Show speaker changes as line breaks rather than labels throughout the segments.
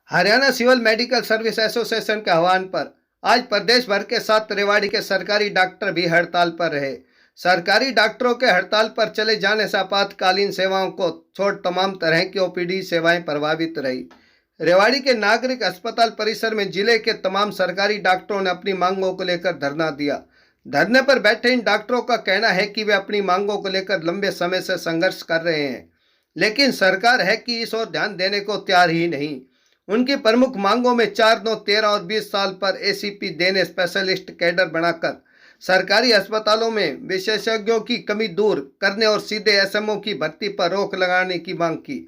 Haryana civil medical service association के आह्वान पर आज प्रदेश भर के 7 रेवाड़ी के सरकारी डॉक्टर भी हड़ताल पर रहे। सरकारी डॉक्टरों के हड़ताल पर चले जाने से आपातकालीन सेवाओं को छोड़ तमाम तरह की ओपीडी सेवाएं प्रभावित रही। रेवाड़ी के नागरिक अस्पताल परिसर में जिले के तमाम सरकारी डॉक्टरों ने अपनी मांगों को लेकर धरना दिया। धरने पर बैठे इन डॉक्टरों का कहना है कि वे अपनी मांगों को लेकर लंबे समय से संघर्ष कर रहे हैं, लेकिन सरकार है कि इस ओर ध्यान देने को तैयार ही नहीं। उनकी प्रमुख मांगों में 4, 9, 13 और 20 साल पर एसीपी देने, स्पेशलिस्ट कैडर बनाकर सरकारी अस्पतालों में विशेषज्ञों की कमी दूर करने और सीधे एसएमओ की भर्ती पर रोक लगाने की मांग की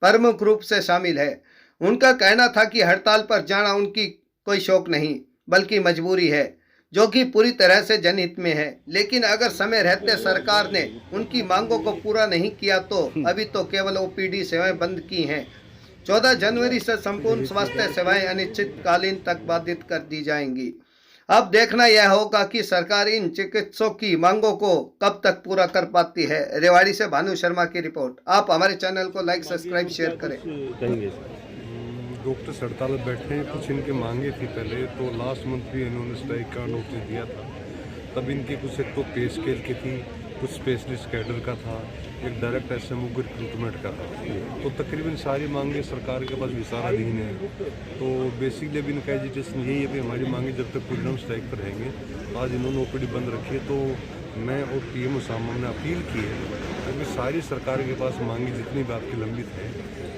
प्रमुख रूप से शामिल है। उनका कहना था कि हड़ताल पर जाना उनकी कोई शौक नहीं बल्कि मजबूरी है, जो कि पूरी तरह से जनहित में है। लेकिन अगर समय रहते सरकार ने उनकी मांगों को पूरा नहीं किया तो अभी तो केवल ओपीडी सेवाएं बंद की हैं। 14 जनवरी से संपूर्ण स्वास्थ्य सेवाएं अनिश्चितकालीन तक बाधित कर दी जाएंगी। अब देखना यह होगा कि सरकार इन चिकित्सकों की मांगों को कब तक पूरा कर पाती है। रेवाड़ी से भानु शर्मा की रिपोर्ट। आप हमारे चैनल को लाइक, सब्सक्राइब, शेयर करें।
डॉक्टर हड़ताल में बैठे हैं। कुछ इनके मांगे थी पहले, तो लास्ट मंथ भी इन्होंने स्ट्राइक का नोटिस दिया था। तब इनके कुछ एक तो पे स्केल की थी, कुछ स्पेशलिस्ट कैडर का था, एक डायरेक्ट एसएमओ रिक्रूटमेंट का था। तो तकरीबन सारी मांगे सरकार के पास विचाराधीन है। तो बेसिकली अभी इनका एजिटेशन यही है कि हमारी मांगे जब तक पूरी हम स्ट्राइक पर रहेंगे। तो आज इन्होंने ओपीडी बंद रखी है। तो मैं और पीएम साहब ने अपील की है क्योंकि सारी सरकार के पास मांगे जितनी भी आपकी लंबित है,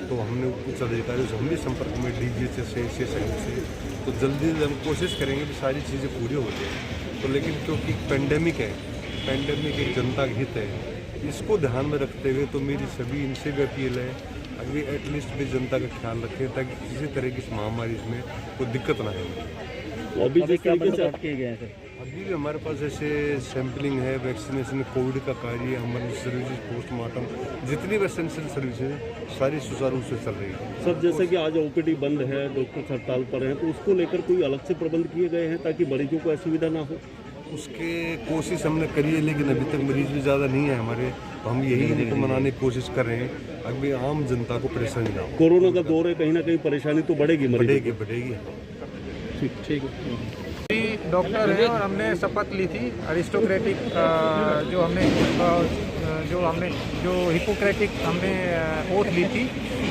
तो हमने कुछ अधिकारियों से हम भी संपर्क में डीजीएच से तो जल्दी हम कोशिश करेंगे कि सारी चीज़ें पूरी हो जाए। तो लेकिन क्योंकि पेंडेमिक है, पेंडेमिक एक जनता का हित है, इसको ध्यान में रखते हुए तो मेरी सभी इनसे भी अपील है अभी एटलीस्ट भी जनता का ख्याल रखें ताकि किसी तरह की इस महामारी में कोई दिक्कत ना हो।
अभी किए गए हैं
अभी भी हमारे पास ऐसे सैम्पलिंग है, वैक्सीनेशन, कोविड का कार्य, एमरजेंसी सर्विसेज, पोस्टमार्टम, जितनी भी एसेंशियल सर्विसेज सारी सुचारू रूप से चल रही है।
सर, जैसे कि आज ओपीडी बंद है, डॉक्टर हड़ताल पर हैं, तो उसको लेकर कोई अलग से प्रबंध किए गए हैं ताकि मरीजों को असुविधा ना हो?
उसके कोशिश हमने करी है, लेकिन अभी तक मरीज भी ज़्यादा नहीं है हमारे, तो हम यही इनको मनाने की कोशिश कर रहे हैं अभी आम जनता को परेशानी ना हो।
कोरोना का दौर है, कहीं ना कहीं परेशानी तो बढ़ेगी।
ठीक है।
डॉक्टर हैं और हमने शपथ ली थी अरिस्टोक्रेटिक जो हिपोक्रेटिक हमने ओथ ली थी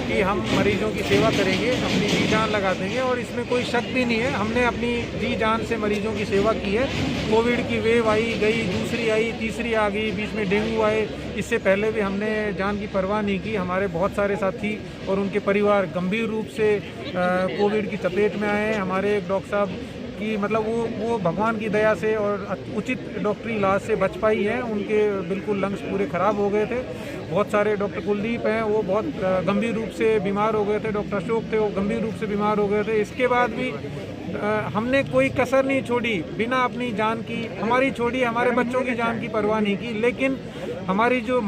कि हम मरीजों की सेवा करेंगे, अपनी जी जान लगा देंगे और इसमें कोई शक भी नहीं है। हमने अपनी जी जान से मरीजों की सेवा की है। कोविड की वेव आई गई, दूसरी आई, तीसरी आ गई, बीच में डेंगू आए, इससे पहले भी हमने जान की परवाह नहीं की। हमारे बहुत सारे साथी और उनके परिवार गंभीर रूप से कोविड की चपेट में आए हैं। हमारे एक डॉक्टर साहब कि मतलब वो भगवान की दया से और उचित डॉक्टरी इलाज से बच पाई है। उनके बिल्कुल लंग्स पूरे ख़राब हो गए थे। बहुत सारे डॉक्टर कुलदीप हैं, वो बहुत गंभीर रूप से बीमार हो गए थे। डॉक्टर अशोक थे, वो गंभीर रूप से बीमार हो गए थे। इसके बाद भी हमने कोई कसर नहीं छोड़ी, बिना अपनी जान की, हमारी छोड़ी हमारे बच्चों की जान की परवाह नहीं की। लेकिन हमारी जो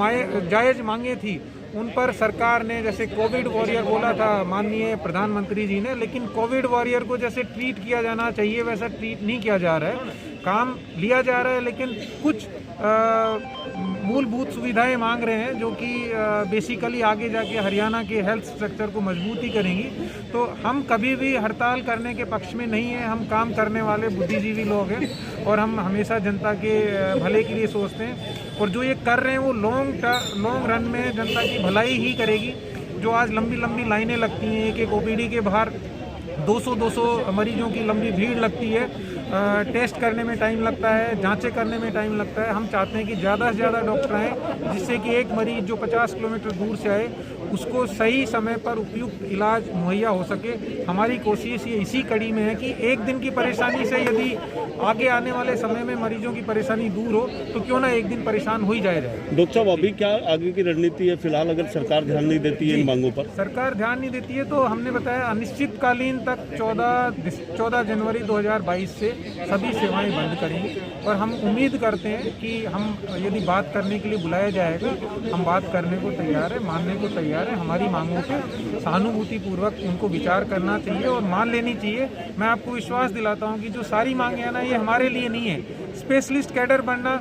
जायज़ मांगे थी उन पर सरकार ने, जैसे कोविड वॉरियर बोला था माननीय प्रधानमंत्री जी ने, लेकिन कोविड वॉरियर को जैसे ट्रीट किया जाना चाहिए वैसा ट्रीट नहीं किया जा रहा है। काम लिया जा रहा है लेकिन कुछ मूलभूत सुविधाएं मांग रहे हैं जो कि बेसिकली आगे जाके हरियाणा के हेल्थ स्ट्रक्चर को मजबूती करेंगी। तो हम कभी भी हड़ताल करने के पक्ष में नहीं हैं। हम काम करने वाले बुद्धिजीवी लोग हैं और हम हमेशा जनता के भले के लिए सोचते हैं। और जो ये कर रहे हैं वो लॉन्ग रन में जनता की भलाई ही करेगी। जो आज लंबी लंबी लाइनें लगती हैं, एक ओपीडी के बाहर 200 मरीजों की लंबी भीड़ लगती है, टेस्ट करने में टाइम लगता है, जांचें करने में टाइम लगता है। हम चाहते हैं कि ज़्यादा से ज़्यादा डॉक्टर आएँ, जिससे कि एक मरीज जो 50 किलोमीटर दूर से आए उसको सही समय पर उपयुक्त इलाज मुहैया हो सके। हमारी कोशिश ये इसी कड़ी में है कि एक दिन की परेशानी से यदि आगे आने वाले समय में मरीजों की परेशानी दूर हो तो क्यों ना एक दिन परेशान हो ही जाए।
डॉक्टर साहब, अभी क्या आगे की रणनीति है? फिलहाल अगर सरकार ध्यान नहीं देती है इन मांगों पर,
सरकार ध्यान नहीं देती है तो हमने बताया अनिश्चितकालीन तक 14 जनवरी 2022 से सभी सेवाएं बंद करेंगी। और हम उम्मीद करते हैं कि हम यदि बात करने के लिए बुलाया जाएगा, हम बात करने को तैयार है, मानने को तैयार है। हमारी मांगों पर सहानुभूतिपूर्वक उनको विचार करना चाहिए और मान लेनी चाहिए। मैं आपको विश्वास दिलाता हूं कि जो सारी मांगे हैं ना, ये हमारे लिए नहीं है। स्पेशलिस्ट कैडर बनना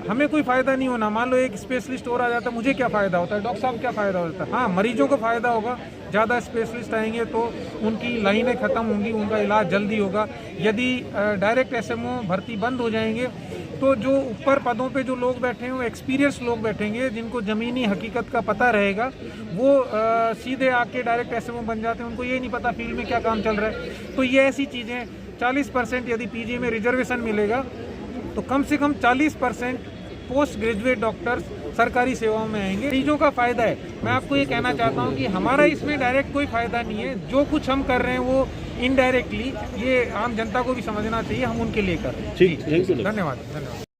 हमें कोई फ़ायदा नहीं होना। मान लो एक स्पेशलिस्ट और आ जाता, मुझे क्या फ़ायदा होता है, डॉक्टर साहब क्या फ़ायदा होता है? हाँ, मरीजों को फ़ायदा होगा। ज़्यादा स्पेशलिस्ट आएंगे तो उनकी लाइनें ख़त्म होंगी, उनका इलाज जल्दी होगा। यदि डायरेक्ट एसएमओ भर्ती बंद हो जाएंगे तो जो ऊपर पदों पे जो लोग बैठे हैं वो एक्सपीरियंस लोग बैठेंगे, जिनको ज़मीनी हकीकत का पता रहेगा। वो सीधे आके डायरेक्ट एसएमओ बन जाते हैं, उनको ये नहीं पता फील्ड में क्या काम चल रहा है। तो ये ऐसी चीज़ें 40% यदि पीजी में रिजर्वेशन मिलेगा तो कम से कम 40% पोस्ट ग्रेजुएट डॉक्टर्स सरकारी सेवाओं में आएंगे। मरीजों का फ़ायदा है। मैं आपको ये कहना चाहता हूँ कि हमारा इसमें डायरेक्ट कोई फ़ायदा नहीं है। जो कुछ हम कर रहे हैं वो इनडायरेक्टली, ये आम जनता को भी समझना चाहिए, हम उनके लिए कर रहे हैं।
ठीक, थैंक यू।
धन्यवाद।